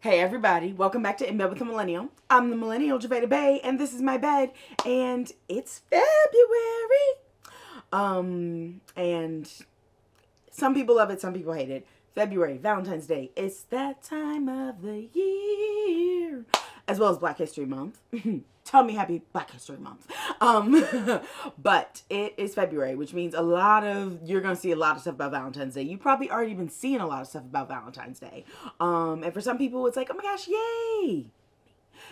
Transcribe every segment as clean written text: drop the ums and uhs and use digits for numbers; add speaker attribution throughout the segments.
Speaker 1: Hey everybody, welcome back to In Bed with the Millennial. I'm the Millennial Javeda Bay, and this is my bed, and it's February. And some people love it, some people hate it. February, Valentine's Day, it's that time of the year, as well as Black History Month. Tell me happy Black History Month. But it is February, which means you're gonna see a lot of stuff about Valentine's Day. You've probably already been seeing a lot of stuff about Valentine's Day. And for some people it's like, oh my gosh, yay.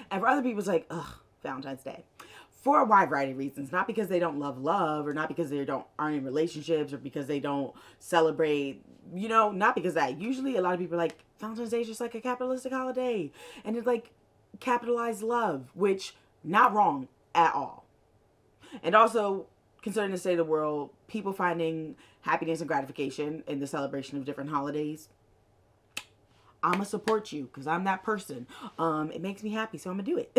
Speaker 1: And for other people it's like, ugh, Valentine's Day. For a wide variety of reasons, not because they don't love love, or not because they aren't in relationships, or because they don't celebrate, not because that. Usually a lot of people are like, Valentine's Day is just like a capitalistic holiday, and it's like capitalized love, which not wrong at all. And also, considering the state of the world, people finding happiness and gratification in the celebration of different holidays, I'm gonna support you because I'm that person. It makes me happy, so I'm gonna do it.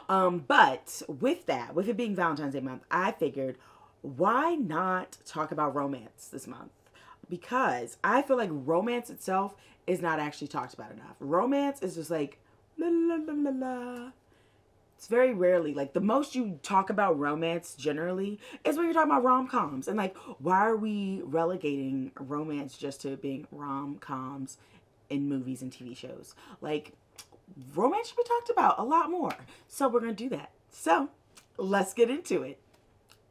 Speaker 1: But with it being Valentine's Day month, I figured, why not talk about romance this month? Because I feel like romance itself is not actually talked about enough. Romance is just like la la la la la. It's very rarely, like, the most you talk about romance generally is when you're talking about rom-coms. And like, why are we relegating romance just to being rom-coms in movies and TV shows? Like, romance should be talked about a lot more. So we're gonna do that. So let's get into it.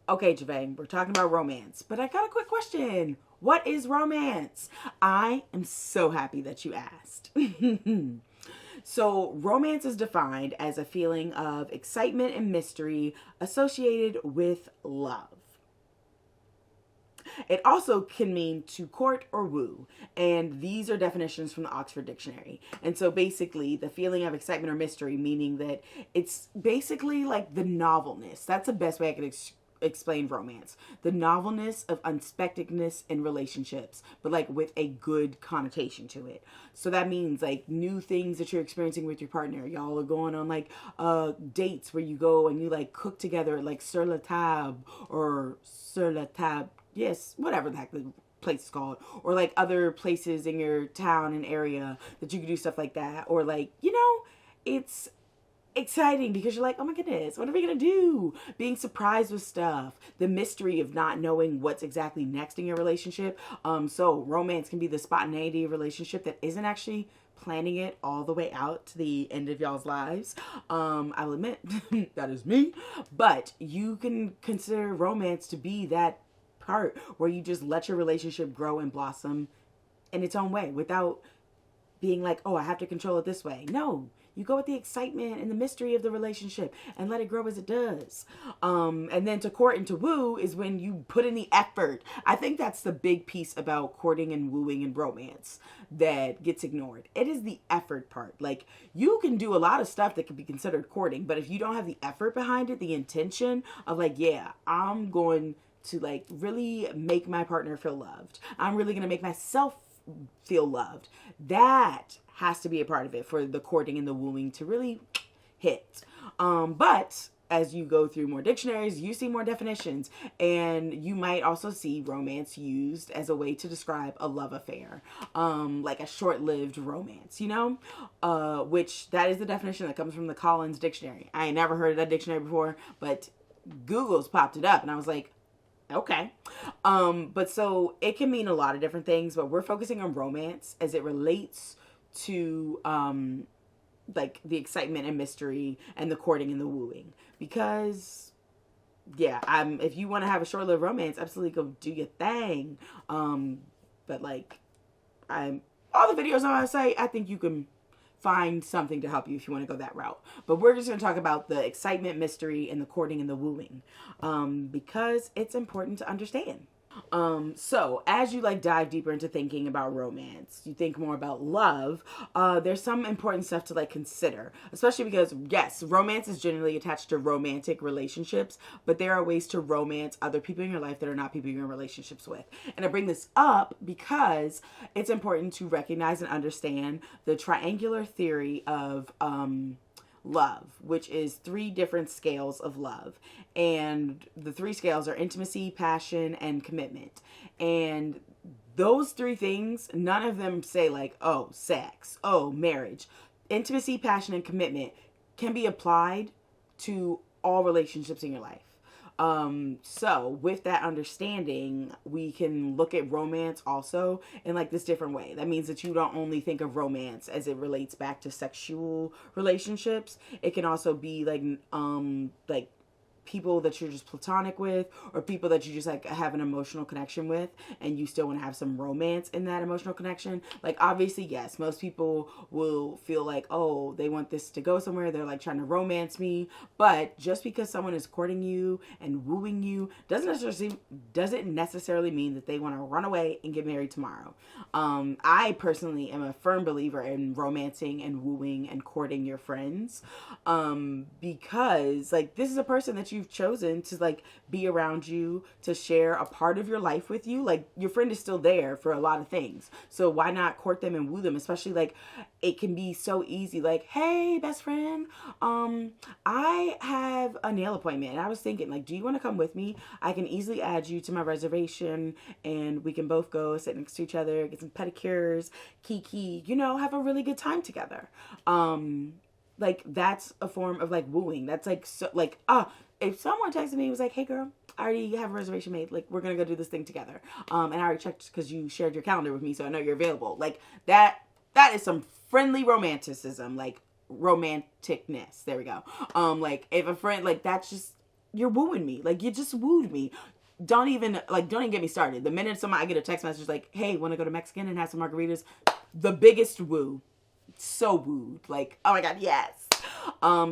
Speaker 1: Okay, Javang, we're talking about romance, but I got a quick question. What is romance? I am so happy that you asked. So, romance is defined as a feeling of excitement and mystery associated with love. It also can mean to court or woo, and these are definitions from the Oxford Dictionary. And so basically, the feeling of excitement or mystery, meaning that it's basically like the novelness. That's the best way I could explain romance. The novelness of unexpectedness in relationships, but like with a good connotation to it. So that means like new things that you're experiencing with your partner. Y'all are going on like dates where you go and you like cook together like sur la table or sur la table. Yes, whatever the heck the place is called. Or like other places in your town and area that you can do stuff like that. Or like, it's exciting because you're like, oh my goodness, what are we gonna do? Being surprised with stuff, the mystery of not knowing what's exactly next in your relationship. So romance can be the spontaneity of relationship that isn't actually planning it all the way out to the end of y'all's lives. I'll admit that is me, but you can consider romance to be that part where you just let your relationship grow and blossom in its own way without being like, oh, I have to control it this way. No, you go with the excitement and the mystery of the relationship and let it grow as it does. And then to court and to woo is when you put in the effort. I think that's the big piece about courting and wooing and romance that gets ignored. It is the effort part. Like, you can do a lot of stuff that could be considered courting, but if you don't have the effort behind it, the intention of like, yeah, I'm going to like really make my partner feel loved. I'm really going to make myself feel loved. That has to be a part of it for the courting and the wooing to really hit. But as you go through more dictionaries, you see more definitions, and you might also see romance used as a way to describe a love affair, like a short-lived romance, which that is the definition that comes from the Collins Dictionary. I ain't never heard of that dictionary before, but Google's popped it up, and I was like, okay. But so it can mean a lot of different things, but we're focusing on romance as it relates to like the excitement and mystery and the courting and the wooing. Because yeah, if you want to have a short-lived romance, absolutely go do your thing. But like all the videos on my site, I think you can find something to help you if you want to go that route. But we're just going to talk about the excitement, mystery, and the courting and the wooing, because it's important to understand. So as you like dive deeper into thinking about romance, you think more about love, there's some important stuff to like consider, especially because yes, romance is generally attached to romantic relationships, but there are ways to romance other people in your life that are not people you're in relationships with. And I bring this up because it's important to recognize and understand the triangular theory of, love, which is 3 different scales of love. And the 3 scales are intimacy, passion, and commitment. And those 3 things, none of them say like, oh, sex, oh, marriage. intimacy, passion, and commitment can be applied to all relationships in your life. So with that understanding, we can look at romance also in like this different way. That means that you don't only think of romance as it relates back to sexual relationships. It can also be like people that you're just platonic with, or people that you just like have an emotional connection with, and you still want to have some romance in that emotional connection. Like obviously, yes, most people will feel like, oh, they want this to go somewhere, they're like trying to romance me. But just because someone is courting you and wooing you doesn't necessarily mean that they want to run away and get married tomorrow. I personally am a firm believer in romancing and wooing and courting your friends, because like this is a person that you've chosen to like be around you, to share a part of your life with you. Like your friend is still there for a lot of things, so why not court them and woo them? Especially like it can be so easy, like, hey best friend, I have a nail appointment and I was thinking, like, do you want to come with me? I can easily add you to my reservation and we can both go sit next to each other, get some pedicures, kiki, have a really good time together. Like that's a form of like wooing. That's like, so like, if someone texted me and was like, hey girl, I already have a reservation made, like we're gonna go do this thing together, and I already checked because you shared your calendar with me, so I know you're available. Like that is some friendly romanticism, like romanticness, there we go. Like if a friend, like that's just, you're wooing me, like you just wooed me. Don't even get me started. The minute I get a text message like, hey, want to go to Mexican and have some margaritas, the biggest woo. So wooed, like, oh my god, yes.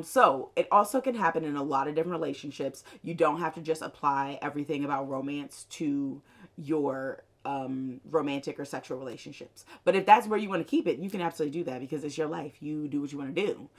Speaker 1: So it also can happen in a lot of different relationships. You don't have to just apply everything about romance to your romantic or sexual relationships. But if that's where you want to keep it, you can absolutely do that because it's your life. You do what you want to do.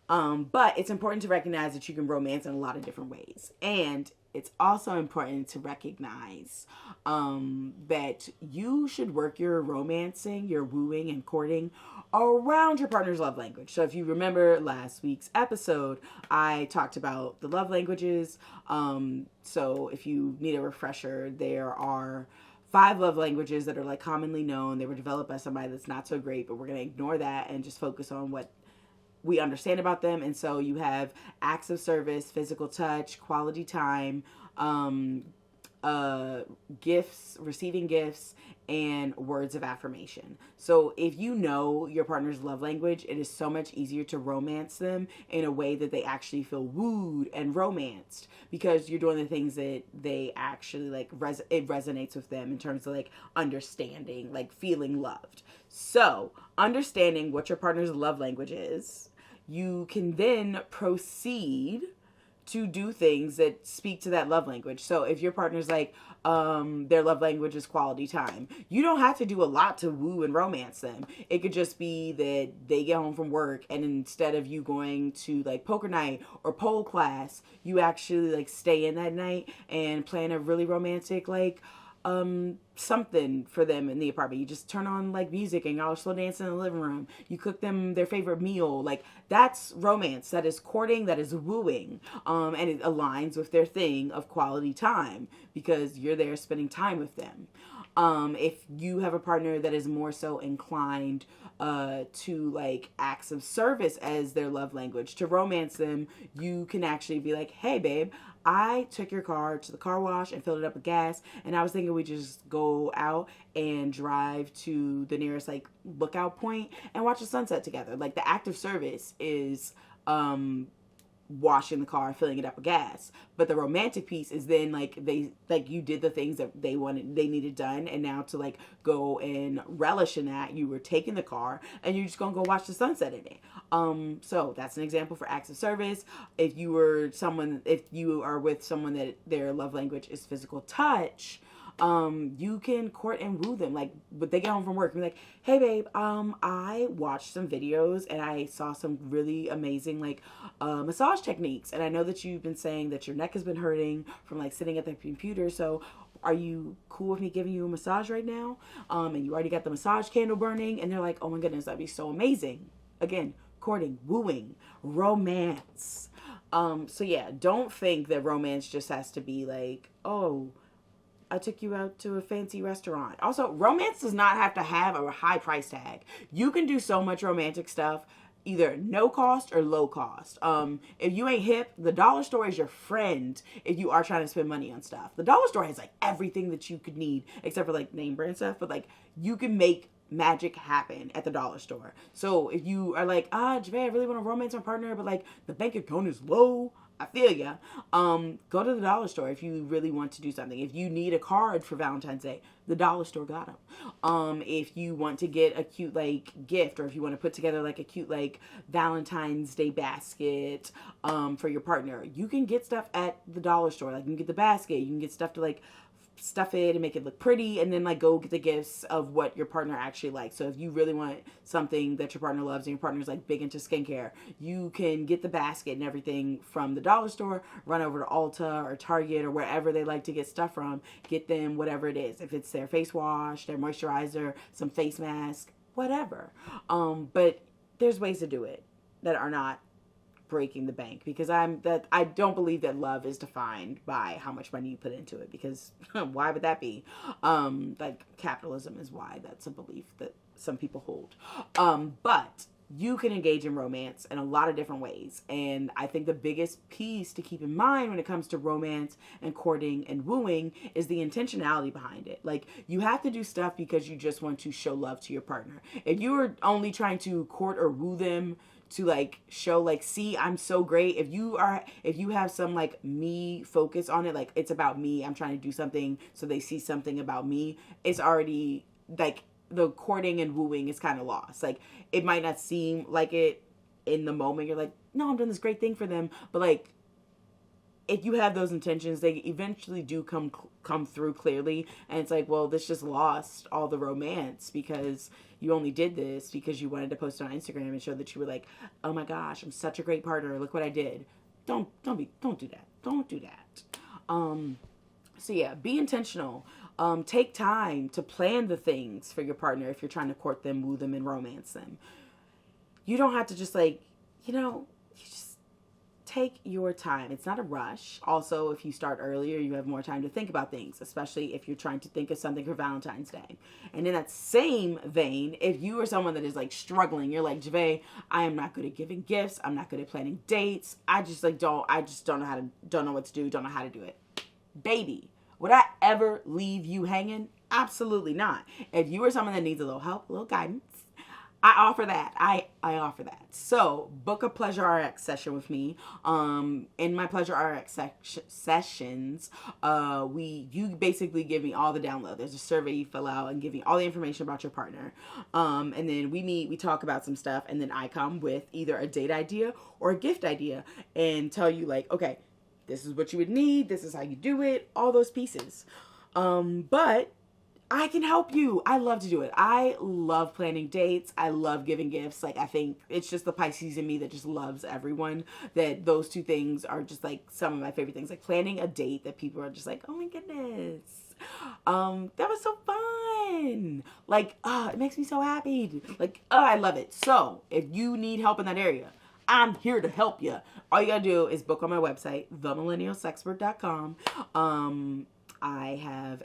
Speaker 1: But it's important to recognize that you can romance in a lot of different ways. And it's also important to recognize that you should work your romancing, your wooing and courting around your partner's love language. So if you remember last week's episode, I talked about the love languages. So if you need a refresher, there are 5 love languages that are like commonly known. They were developed by somebody that's not so great, but we're going to ignore that and just focus on what we understand about them. And so you have acts of service, physical touch, quality time, gifts, receiving gifts, and words of affirmation. So if you know your partner's love language, it is so much easier to romance them in a way that they actually feel wooed and romanced, because you're doing the things that they actually like, it resonates with them in terms of like understanding, like feeling loved. So understanding what your partner's love language is, you can then proceed to do things that speak to that love language. So if your partner's like, their love language is quality time, you don't have to do a lot to woo and romance them. It could just be that they get home from work and instead of you going to like poker night or pole class, you actually like stay in that night and plan a really romantic like something for them in the apartment. You just turn on like music and y'all slow dance in the living room. You cook them their favorite meal. Like that's romance. That is courting. That is wooing. And it aligns with their thing of quality time because you're there spending time with them. If you have a partner that is more so inclined to like acts of service as their love language, to romance them, you can actually be like, hey babe, I took your car to the car wash and filled it up with gas, and I was thinking we just go out and drive to the nearest like lookout point and watch the sunset together. Like the act of service is washing the car, filling it up with gas. But the romantic piece is then like you did the things that they needed done, and now to like go and relish in that, you were taking the car and you're just gonna go watch the sunset in it. So that's an example for acts of service. If you are with someone that their love language is physical touch, you can court and woo them. Like, but they get home from work and be like, hey babe, I watched some videos and I saw some really amazing like massage techniques, and I know that you've been saying that your neck has been hurting from like sitting at the computer, so are you cool with me giving you a massage right now? And you already got the massage candle burning, and they're like, oh my goodness, that'd be so amazing. Again, courting, wooing, romance. So yeah, don't think that romance just has to be like, oh, I took you out to a fancy restaurant. Also, romance does not have to have a high price tag. You can do so much romantic stuff either no cost or low cost. If you ain't hip, the dollar store is your friend if you are trying to spend money on stuff. The dollar store has like everything that you could need except for like name brand stuff, but like you can make magic happen at the dollar store. So if you are like, Javay, I really want to romance my partner, but like the bank account is low, I feel ya. Go to the dollar store if you really want to do something. If you need a card for Valentine's Day, the dollar store got them. If you want to get a cute like gift, or if you want to put together like a cute like Valentine's Day basket for your partner, you can get stuff at the dollar store. Like you can get the basket, you can get stuff to like stuff it and make it look pretty, and then like go get the gifts of what your partner actually likes. So if you really want something that your partner loves and your partner's like big into skincare, you can get the basket and everything from the dollar store, run over to Ulta or Target or wherever they like to get stuff from, get them whatever it is. If it's their face wash, their moisturizer, some face mask, whatever. But there's ways to do it that are not breaking the bank, because I don't believe that love is defined by how much money you put into it, because why would that be? Like capitalism is why that's a belief that some people hold. But you can engage in romance in a lot of different ways. And I think the biggest piece to keep in mind when it comes to romance and courting and wooing is the intentionality behind it. Like you have to do stuff because you just want to show love to your partner. If you are only trying to court or woo them to like show like, see, I'm so great. If you have some like me focus on it, like it's about me, I'm trying to do something so they see something about me, it's already like the courting and wooing is kind of lost. Like it might not seem like it in the moment. You're like, no, I'm doing this great thing for them. But like, if you have those intentions, they eventually do come through clearly. And it's like, well, this just lost all the romance because you only did this because you wanted to post it on Instagram and show that you were like, oh my gosh, I'm such a great partner. Look what I did. Don't do that. Don't do that. So yeah, be intentional. Take time to plan the things for your partner if you're trying to court them, woo them, and romance them. You don't have to just like, you just take your time. It's not a rush. Also, if you start earlier, you have more time to think about things, especially if you're trying to think of something for Valentine's Day. And in that same vein, if you are someone that is like struggling, you're like, Javay, I am not good at giving gifts. I'm not good at planning dates. I just don't know what to do. Don't know how to do it. Baby, would I ever leave you hanging? Absolutely not. If you are someone that needs a little help, a little guidance, I offer that. I offer that. So book a Pleasure RX session with me. In my Pleasure RX sessions, you basically give me all the download. There's a survey you fill out and give me all the information about your partner. And then we meet, we talk about some stuff, and then I come with either a date idea or a gift idea and tell you like, okay, this is what you would need. This is how you do it. All those pieces. But I can help you. I love to do it. I love planning dates. I love giving gifts. Like, I think it's just the Pisces in me that just loves everyone. That those two things are just like some of my favorite things. Like planning a date that people are just like, oh my goodness. That was so fun. Like, it makes me so happy. Like, I love it. So if you need help in that area, I'm here to help you. All you gotta do is book on my website, themillennialsexpert.com. I have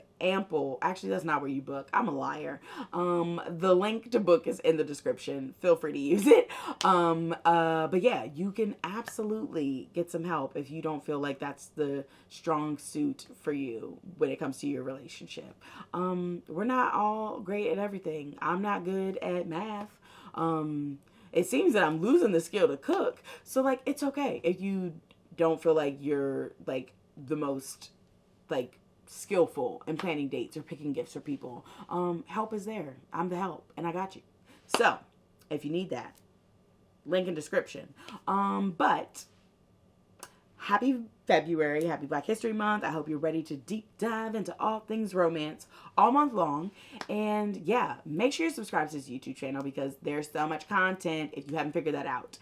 Speaker 1: actually that's not where you book. I'm a liar. The link to book is in the description. Feel free to use it. But yeah, you can absolutely get some help if you don't feel like that's the strong suit for you when it comes to your relationship. We're not all great at everything. I'm not good at math. It seems that I'm losing the skill to cook. So like, it's okay if you don't feel like you're like the most like skillful in planning dates or picking gifts for people. Help is there. I'm the help and I got you. So if you need that, link in description. But happy February, happy Black History Month. I hope you're ready to deep dive into all things romance all month long. And yeah, make sure you subscribe to this YouTube channel because there's so much content if you haven't figured that out.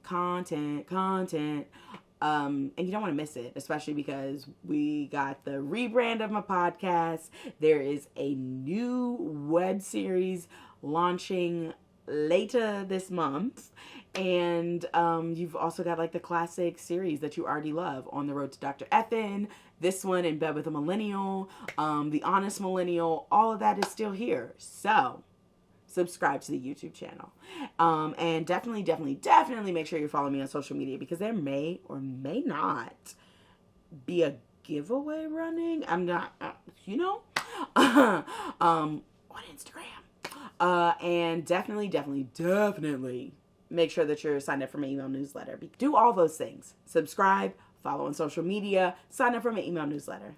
Speaker 1: Content. And you don't want to miss it, especially because we got the rebrand of my podcast. There is a new web series launching later this month. And you've also got like the classic series that you already love, On the Road to Dr. Effin, this one, In Bed with a Millennial, The Honest Millennial. All of that is still here. So subscribe to the YouTube channel. And definitely make sure you're following me on social media, because there may or may not be a giveaway running. I'm not, on Instagram. And definitely make sure that you're signed up for my email newsletter. Do all those things. Subscribe, follow on social media, sign up for my email newsletter.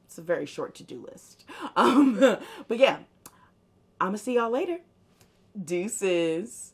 Speaker 1: It's a very short to-do list. But yeah, I'm gonna see y'all later. Deuces.